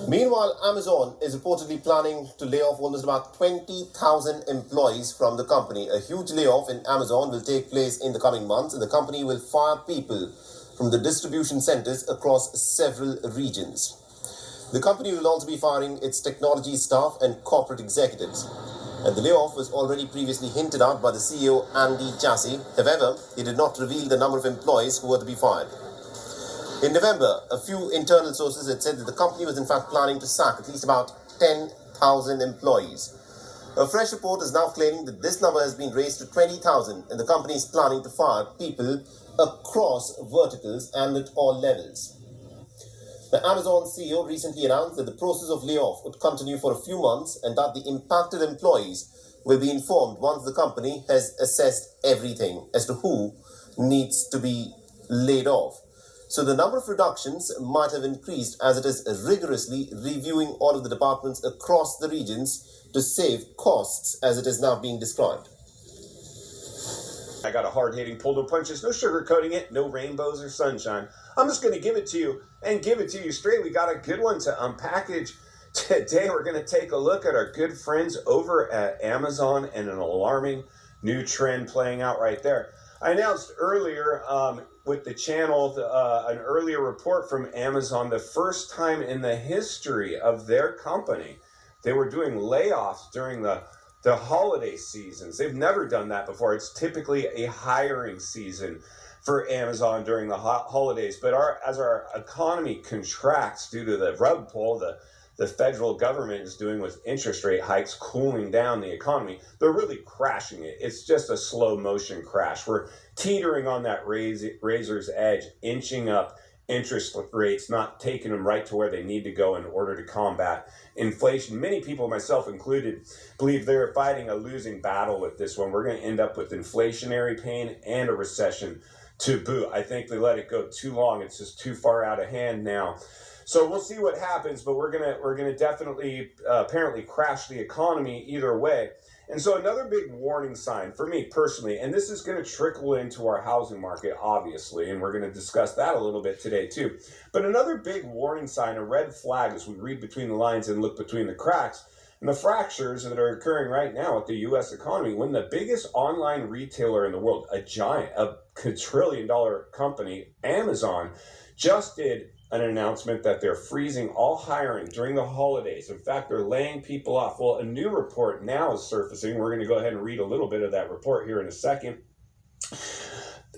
Meanwhile, Amazon is reportedly planning to lay off almost about 20,000 employees from the company. A huge layoff in Amazon will take place in the coming months, and the company will fire people from the distribution centers across several regions. The company will also be firing its technology staff and corporate executives. And the layoff was already previously hinted at by the CEO, Andy Jassy. However, he did not reveal the number of employees who were to be fired. In November, a few internal sources had said that the company was in fact planning to sack at least about 10,000 employees. A fresh report is now claiming that this number has been raised to 20,000 and the company is planning to fire people across verticals and at all levels. The Amazon CEO recently announced that the process of layoff would continue for a few months and that the impacted employees will be informed once the company has assessed everything as to who needs to be laid off. So the number of reductions might have increased as it is rigorously reviewing all of the departments across the regions to save costs as it is now being described. I got a hard-hitting pull no punches, no sugarcoating it, no rainbows or sunshine. I'm just going to give it to you and give it to you straight. We got a good one to unpackage. Today we're going to take a look at our good friends over at Amazon and an alarming new trend playing out right there. I announced earlier with the channel an earlier report from Amazon, the first time in the history of their company they were doing layoffs during the holiday seasons. They've never done that before. It's typically a hiring season for Amazon during the holidays. But as our economy contracts due to the rug pull, the federal government is doing with interest rate hikes, cooling down the economy, they're really crashing it. It's just a slow motion crash. We're teetering on that razor's edge, inching up interest rates, not taking them right to where they need to go in order to combat inflation. Many people, myself included, believe they're fighting a losing battle with this one. We're going to end up with inflationary pain and a recession to boot. I think they let it go too long. It's just too far out of hand now. So we'll see what happens, but we're gonna definitely apparently crash the economy either way. And so another big warning sign for me personally, and this is going to trickle into our housing market, obviously, and we're going to discuss that a little bit today too. But another big warning sign, a red flag, as we read between the lines and look between the cracks, and the fractures that are occurring right now with the U.S. economy, when the biggest online retailer in the world, a giant, a quadrillion-dollar company, Amazon, just did an announcement that they're freezing all hiring during the holidays. In fact, they're laying people off. Well, a new report now is surfacing. We're going to go ahead and read a little bit of that report here in a second.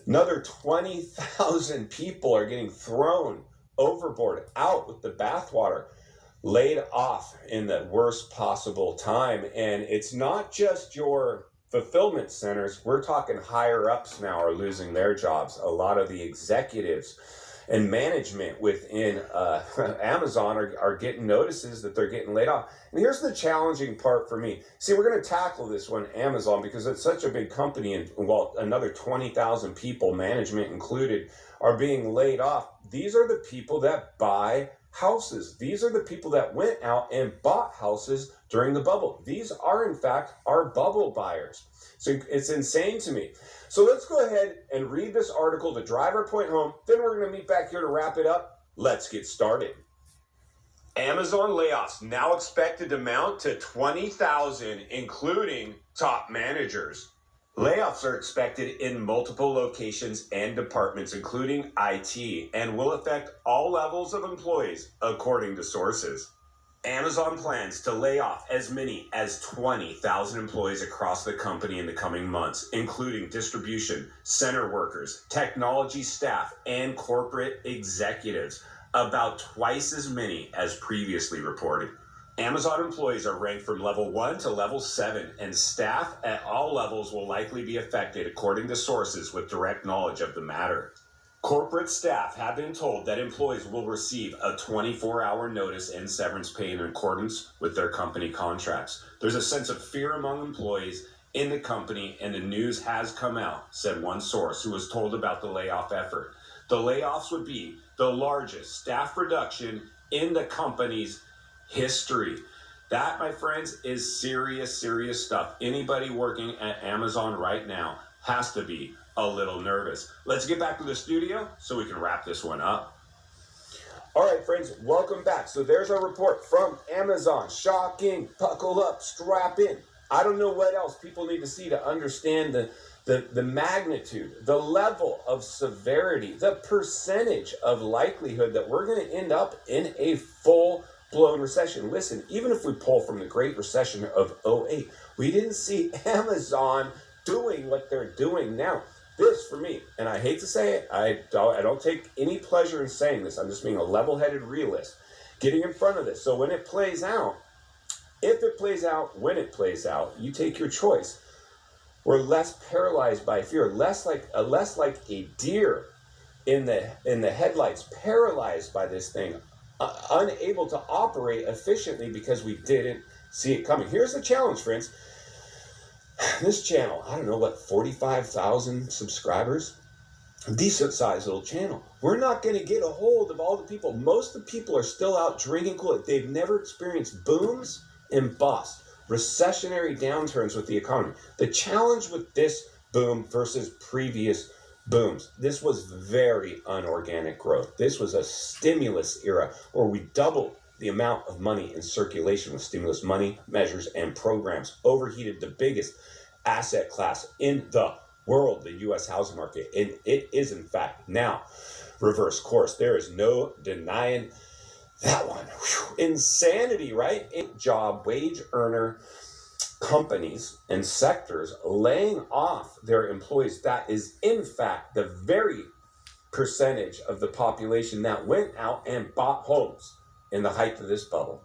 Another 20,000 people are getting thrown overboard, out with the bathwater, laid off in the worst possible time. And it's not just your fulfillment centers. We're talking higher ups now are losing their jobs. A lot of the executives and management within Amazon are getting notices that they're getting laid off. And here's the challenging part for me. See, we're going to tackle this one, Amazon, because it's such a big company, and well, another 20,000 people, management included, are being laid off. These are the people that buy houses. These are the people that went out and bought houses during the bubble. These are, in fact, our bubble buyers. So it's insane to me. So let's go ahead and read this article to drive our point home. Then we're going to meet back here to wrap it up. Let's get started. Amazon layoffs now expected to amount to 20,000, including top managers. Layoffs are expected in multiple locations and departments, including IT, and will affect all levels of employees, according to sources. Amazon plans to lay off as many as 20,000 employees across the company in the coming months, including distribution, center workers, technology staff, and corporate executives, about twice as many as previously reported. Amazon employees are ranked from level 1 to level 7, and staff at all levels will likely be affected, according to sources with direct knowledge of the matter. Corporate staff have been told that employees will receive a 24-hour notice and severance pay in accordance with their company contracts. There's a sense of fear among employees in the company, and the news has come out, said one source who was told about the layoff effort. The layoffs would be the largest staff reduction in the company's history. That, my friends, is serious, serious stuff. Anybody working at Amazon right now has to be a little nervous. Let's get back to the studio so we can wrap this one up. All right, friends, welcome back. So there's our report from Amazon. Shocking. Buckle up, strap in. I don't know what else people need to see to understand the magnitude, the level of severity, the percentage of likelihood that we're going to end up in a full-blown recession. Listen, even if we pull from the Great Recession of '08, we didn't see Amazon doing what they're doing now. This, for me, and I hate to say it, I don't take any pleasure in saying this. I'm just being a level-headed realist, getting in front of this. So when it plays out, if it plays out, when it plays out, you take your choice. We're less paralyzed by fear, less like a deer in the headlights, paralyzed by this thing, unable to operate efficiently because we didn't see it coming. Here's the challenge, friends. This channel, I don't know what, 45,000 subscribers? A decent sized little channel. We're not going to get a hold of all the people. Most of the people are still out drinking Kool-Aid. They've never experienced booms and busts, recessionary downturns with the economy. The challenge with this boom versus previous booms, this was very unorganic growth. This was a stimulus era where we doubled the amount of money in circulation with stimulus money, measures, and programs. Overheated the biggest asset class in the world, the U.S. housing market. And it is, in fact, now reverse course. There is no denying that one. Whew. Insanity, right? Job wage earner companies and sectors laying off their employees. That is, in fact, the very percentage of the population that went out and bought homes in the height of this bubble.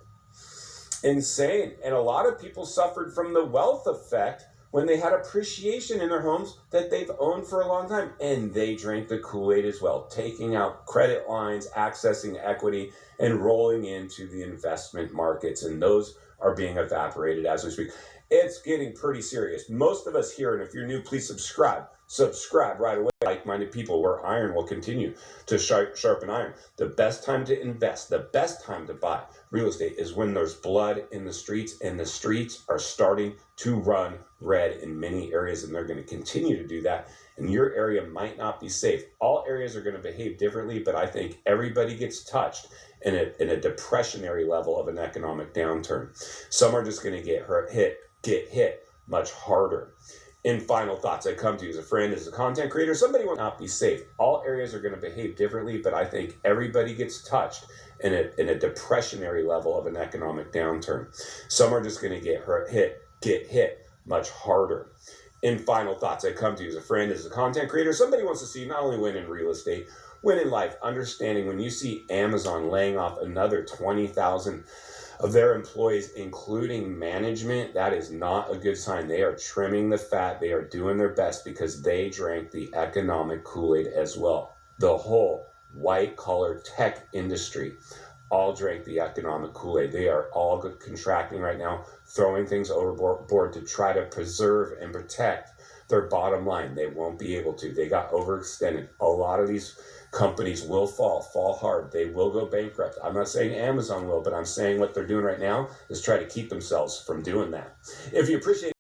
Insane. And a lot of people suffered from the wealth effect when they had appreciation in their homes that they've owned for a long time. And they drank the Kool-Aid as well, taking out credit lines, accessing equity, and rolling into the investment markets. And those are being evaporated as we speak. It's getting pretty serious. Most of us here, and if you're new, please subscribe. Subscribe right away. Like-minded people, where iron will continue to sharpen iron. The best time to invest, the best time to buy real estate is when there's blood in the streets, and the streets are starting to run red in many areas, and they're going to continue to do that. And your area might not be safe. All areas are going to behave differently, but I think everybody gets touched in a depressionary level of an economic downturn. Some are just going to get hit much harder. In final thoughts, I come to you as a friend, as a content creator. Somebody will not be safe. All areas are going to behave differently, but I think everybody gets touched in a depressionary level of an economic downturn. Some are just going to get hit much harder. In final thoughts, I come to you as a friend, as a content creator. Somebody wants to see not only win in real estate, win in life. Understanding when you see Amazon laying off another 20,000 of their employees, including management, that is not a good sign. They are trimming the fat. They are doing their best because they drank the economic Kool-Aid as well. The whole white-collar tech industry all drank the economic Kool-Aid. They are all contracting right now, throwing things overboard to try to preserve and protect their bottom line. They won't be able to. They got overextended. A lot of these companies will fall hard. They will go bankrupt. I'm not saying Amazon will, but I'm saying what they're doing right now is try to keep themselves from doing that. If you appreciate